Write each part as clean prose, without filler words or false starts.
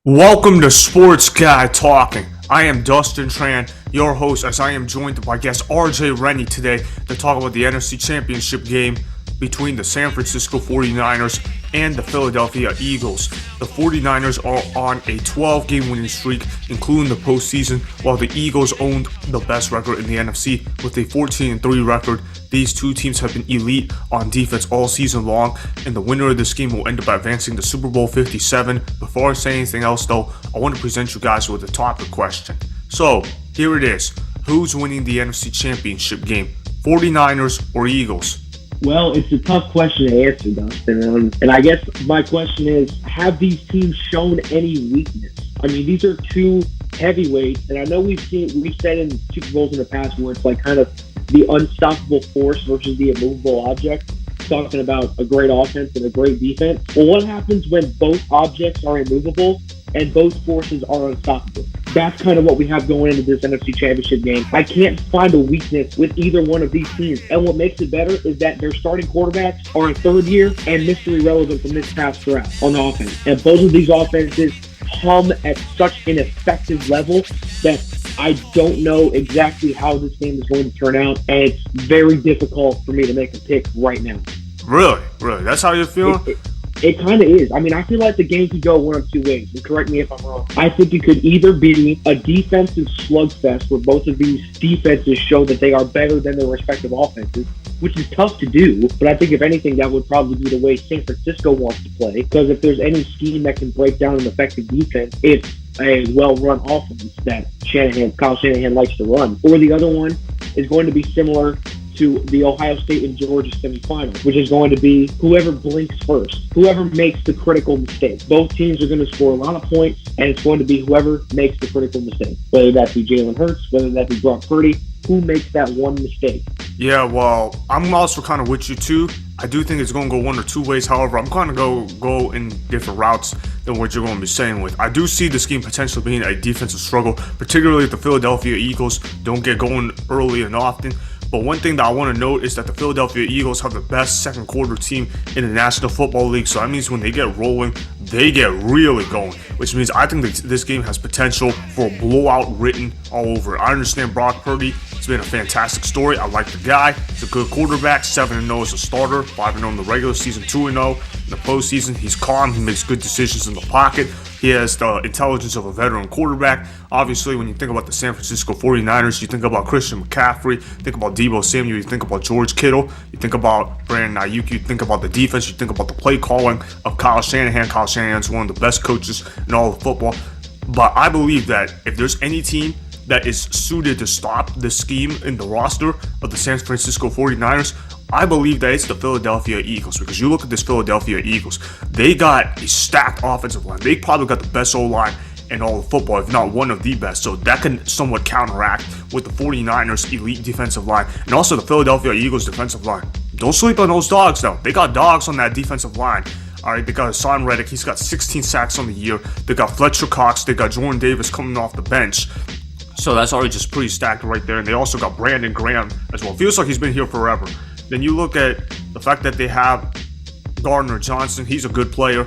Welcome to Sports Guy Talking. I am Dustin Tran, your host, as I am joined by guest RJ Rennie today to talk about the NFC Championship Game between the San Francisco 49ers and the Philadelphia Eagles. The 49ers are on a 12-game winning streak, including the postseason, while the Eagles owned the best record in the NFC with a 14-3 record. These two teams have been elite on defense all season long, and the winner of this game will end up advancing to Super Bowl 57. Before I say anything else, though, I want to present you guys with a topic question. So, here it is. Who's winning the NFC Championship Game? 49ers or Eagles? Well, it's a tough question to answer, Dustin. And I guess my question is, have these teams shown any weakness? I mean, these are two heavyweights, and I know we've said in Super Bowls in the past where it's like kind of the unstoppable force versus the immovable object, talking about a great offense and a great defense. Well, what happens when both objects are immovable and both forces are unstoppable? That's kind of what we have going into this NFC Championship game. I can't find a weakness with either one of these teams. And what makes it better is that their starting quarterbacks are in third year and mystery relevant from this past draft on the offense. And both of these offenses hum at such an effective level that I don't know exactly how this game is going to turn out. And it's very difficult for me to make a pick right now. Really? That's how you're feeling? It kind of is. I mean, I feel like the game could go one of two ways, and correct me if I'm wrong. I think it could either be a defensive slugfest where both of these defenses show that they are better than their respective offenses, which is tough to do, but I think if anything, that would probably be the way San Francisco wants to play, because if there's any scheme that can break down an effective defense, it's a well-run offense that Kyle Shanahan likes to run. Or the other one is going to be similar to the Ohio State and Georgia semifinal, which is going to be whoever blinks first, whoever makes the critical mistake. Both teams are going to score a lot of points, and it's going to be whoever makes the critical mistake, whether that be Jalen Hurts, whether that be Brock Purdy, who makes that one mistake. Yeah, well, I'm also kind of with you too. I do think it's going to go one or two ways. However, I'm kind of go in different routes than what you're going to be saying with. I do see this game potentially being a defensive struggle, particularly if the Philadelphia Eagles don't get going early and often. But one thing that I want to note is that the Philadelphia Eagles have the best second quarter team in the National Football League. So that means when they get rolling, they get really going, which means I think that this game has potential for a blowout written all over. I understand Brock Purdy. It's been a fantastic story. I like the guy. He's a good quarterback. 7-0 as a starter. 5-0 in the regular season. 2-0 in the postseason. He's calm. He makes good decisions in the pocket. He has the intelligence of a veteran quarterback. Obviously, when you think about the San Francisco 49ers, you think about Christian McCaffrey, think about Deebo Samuel, you think about George Kittle, you think about Brandon Ayuk, you think about the defense, you think about the play calling of Kyle Shanahan. Kyle Shanahan's one of the best coaches in all of football. But I believe that if there's any team that is suited to stop the scheme in the roster of the San Francisco 49ers, I believe that it's the Philadelphia Eagles, because you look at this Philadelphia Eagles, they got a stacked offensive line. They probably got the best O-line in all of football, if not one of the best. So that can somewhat counteract with the 49ers' elite defensive line and also the Philadelphia Eagles defensive line. Don't sleep on those dogs, though. They got dogs on that defensive line. All right, they got Hassan Reddick. He's got 16 sacks on the year. They got Fletcher Cox. They got Jordan Davis coming off the bench. So that's already just pretty stacked right there. And they also got Brandon Graham as well. Feels like he's been here forever. Then you look at the fact that they have Gardner Johnson. He's a good player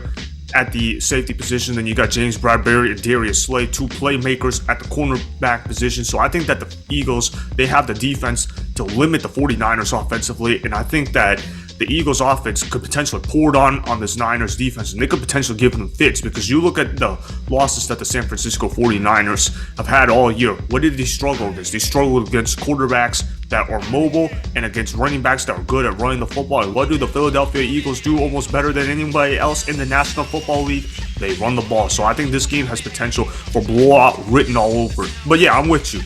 at the safety position. Then you got James Bradbury and Darius Slay, two playmakers at the cornerback position. So I think that the Eagles, they have the defense to limit the 49ers offensively. And I think that the Eagles offense could potentially pour it on this Niners defense, and they could potentially give them fits, because you look at the losses that the San Francisco 49ers have had all year. What did they struggle against? They struggled against quarterbacks that are mobile and against running backs that are good at running the football. And what do the Philadelphia Eagles do almost better than anybody else in the National Football League? They run the ball. So I think this game has potential for blowout written all over it. But yeah, I'm with you.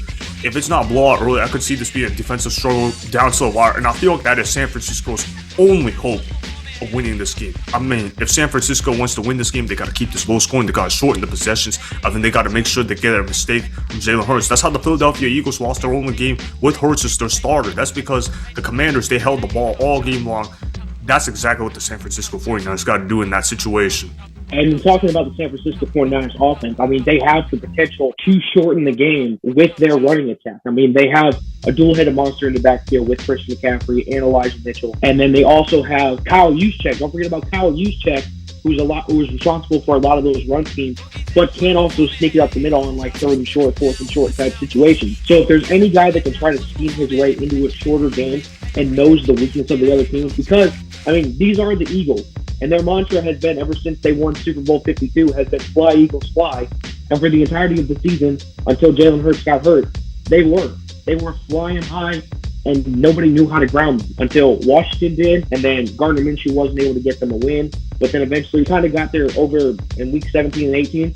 If it's not blowout early, I could see this being a defensive struggle down to the wire. And I feel like that is San Francisco's only hope of winning this game. I mean, if San Francisco wants to win this game, they got to keep this low scoring. They got to shorten the possessions. I think they got to make sure they get a mistake from Jalen Hurts. That's how the Philadelphia Eagles lost their only game with Hurts as their starter. That's because the Commanders, they held the ball all game long. That's exactly what the San Francisco 49ers got to do in that situation. And talking about the San Francisco 49ers offense, I mean, they have the potential to shorten the game with their running attack. I mean, they have a dual-headed monster in the backfield with Christian McCaffrey and Elijah Mitchell. And then they also have Kyle Juszczyk. Don't forget about Kyle Juszczyk, who's responsible for a lot of those run schemes, but can also sneak it up the middle in like third and short, fourth and short type situations. So if there's any guy that can try to scheme his way into a shorter game and knows the weakness of the other teams, because I mean these are the Eagles, and their mantra has been ever since they won Super Bowl 52 has been fly Eagles fly, and for the entirety of the season until Jalen Hurts got hurt, they were flying high. And nobody knew how to ground them until Washington did, and then Gardner Minshew wasn't able to get them a win. But then eventually kind of got there over in week 17 and 18.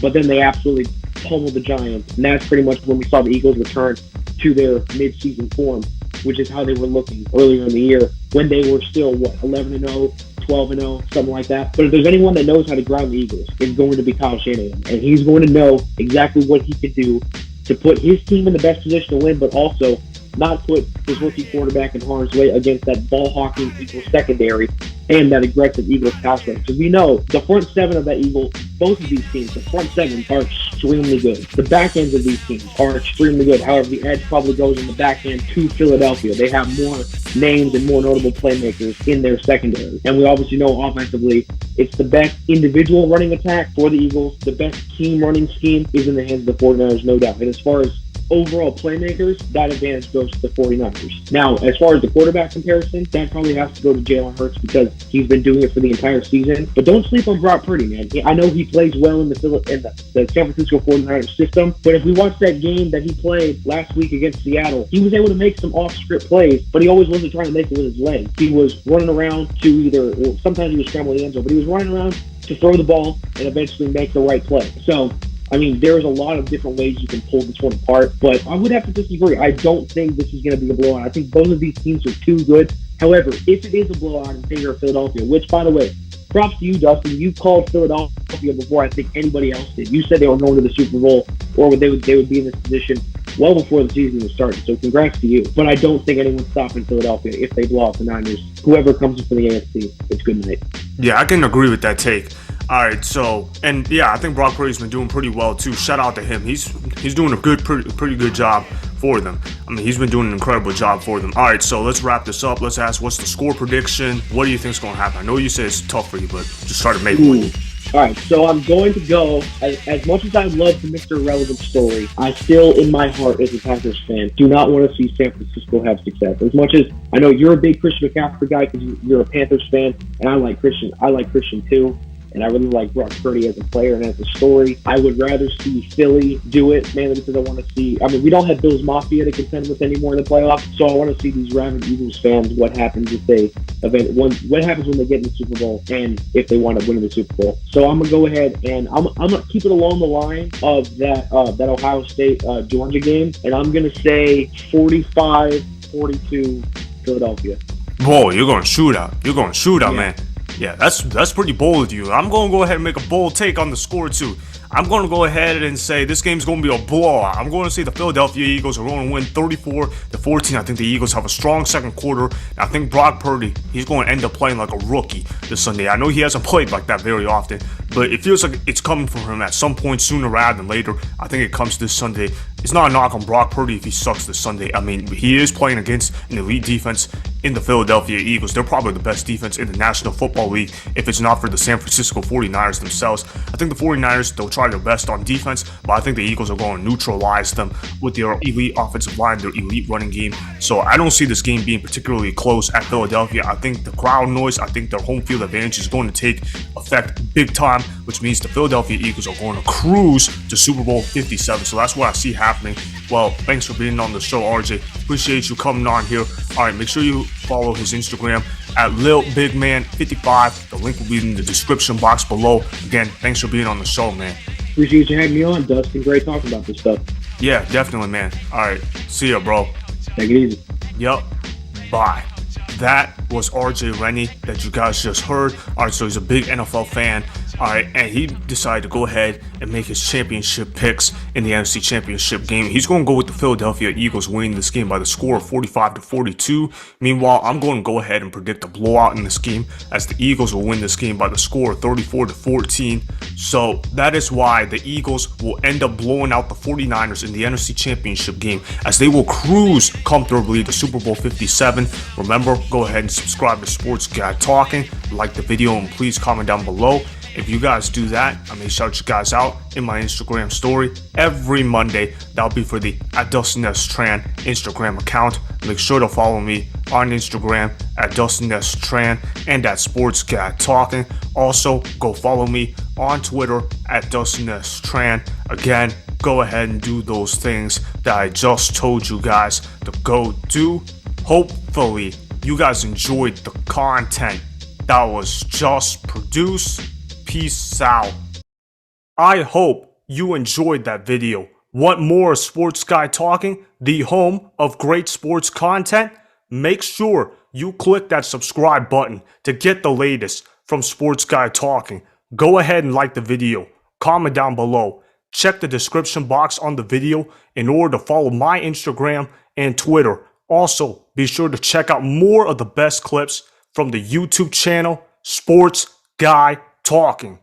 But then they absolutely pummeled the Giants. And that's pretty much when we saw the Eagles return to their mid-season form, which is how they were looking earlier in the year when they were still, 11-0, 12-0, something like that. But if there's anyone that knows how to ground the Eagles, it's going to be Kyle Shanahan. And he's going to know exactly what he could do to put his team in the best position to win, but also not put his rookie quarterback in harm's way against that ball-hawking Eagles secondary and that aggressive Eagles pass rush. Because we know the front seven of that Eagles, both of these teams, the front seven are extremely good. The back ends of these teams are extremely good. However, the edge probably goes in the back end to Philadelphia. They have more names and more notable playmakers in their secondary. And we obviously know offensively, it's the best individual running attack for the Eagles. The best team running scheme is in the hands of the 49ers, no doubt. And as far as overall playmakers, that advantage goes to the 49ers. Now, as far as the quarterback comparison, that probably has to go to Jalen Hurts because he's been doing it for the entire season. But don't sleep on Brock Purdy, man. I know he plays well in the San Francisco 49ers system, but if we watch that game that he played last week against Seattle, he was able to make some off-script plays, but he always wasn't trying to make it with his legs. He was running around to sometimes he was scrambling the end zone, but he was running around to throw the ball and eventually make the right play. So, I mean, there's a lot of different ways you can pull this one apart, but I would have to disagree. I don't think this is going to be a blowout. I think both of these teams are too good. However, if it is a blowout in favor of Philadelphia, which, by the way, props to you, Dustin. You called Philadelphia before I think anybody else did. You said they were going to the Super Bowl, or they would be in this position well before the season was started. So congrats to you. But I don't think anyone's stopping Philadelphia if they blow out the Niners. Whoever comes in for the AFC, it's good night. Yeah, I can agree with that take. All right, so, and yeah, I think Brock Purdy's been doing pretty well too. Shout out to him. He's doing a pretty good job for them. I mean, he's been doing an incredible job for them. All right, so let's wrap this up. Let's ask, what's the score prediction? What do you think's going to happen? I know you said it's tough for you, but just try to make one. All right, so I'm going to go, as much as I love the Mr. Irrelevant story, I still, in my heart, as a Packers fan, do not want to see San Francisco have success. As much as I know you're a big Christian McCaffrey guy because you're a Panthers fan, and I like Christian too. And I really like Brock Purdy as a player and as a story. I would rather see Philly do it, mainly because I want to see. I mean, we don't have Bills Mafia to contend with anymore in the playoffs, so I want to see these rabid Eagles fans what happens if they what happens when they get in the Super Bowl and if they wind up winning the Super Bowl. So I'm gonna go ahead and I'm gonna keep it along the line of that Ohio State Georgia game, and I'm gonna say 45-42 Philadelphia. Whoa, you're going shootout, man. Yeah, that's pretty bold of you. I'm going to go ahead and make a bold take on the score, too. I'm going to go ahead and say this game's going to be a blowout. I'm going to say the Philadelphia Eagles are going to win 34-14. I think the Eagles have a strong second quarter. I think Brock Purdy, he's going to end up playing like a rookie this Sunday. I know he hasn't played like that very often, but it feels like it's coming from him at some point sooner rather than later. I think it comes this Sunday. It's not a knock on Brock Purdy if he sucks this Sunday. I mean, he is playing against an elite defense in the Philadelphia Eagles. They're probably the best defense in the National Football League if it's not for the San Francisco 49ers themselves. I think the 49ers, they'll try their best on defense, but I think the Eagles are going to neutralize them with their elite offensive line, their elite running game. So I don't see this game being particularly close at Philadelphia. I think the crowd noise, I think their home field advantage is going to take effect big time, which means the Philadelphia Eagles are going to cruise to Super Bowl 57. So that's what I see happening. Well, thanks for being on the show, RJ. Appreciate you coming on here. All right, make sure you follow his Instagram at LilBigMan55. The link will be in the description box below. Again, thanks for being on the show, man. Appreciate you having me on, Dustin. Great talking about this stuff. Yeah, definitely, man. All right, see ya, bro. Take it easy. Yep. Bye. That was RJ Rennie that you guys just heard. All right, so he's a big NFL fan. Alright, and he decided to go ahead and make his championship picks in the NFC Championship game. He's going to go with the Philadelphia Eagles winning this game by the score of 45-42. Meanwhile, I'm going to go ahead and predict a blowout in this game, as the Eagles will win this game by the score of 34-14. So that is why the Eagles will end up blowing out the 49ers in the NFC Championship game, as they will cruise comfortably to Super Bowl 57. Remember, go ahead and subscribe to Sports Guy Talking, like the video, and please comment down below. If you guys do that, I may shout you guys out in my Instagram story every Monday. That'll be for the @DustinTran Instagram account. Make sure to follow me on Instagram @DustinTran and @SportsGuyTalking. Also, go follow me on Twitter @DustinTran. Again, go ahead and do those things that I just told you guys to go do. Hopefully, you guys enjoyed the content that was just produced. Peace out. I hope you enjoyed that video. Want more Sports Guy Talking, the home of great sports content? Make sure you click that subscribe button to get the latest from Sports Guy Talking. Go ahead and like the video. Comment down below. Check the description box on the video in order to follow my Instagram and Twitter. Also, be sure to check out more of the best clips from the YouTube channel Sports Guy Talking.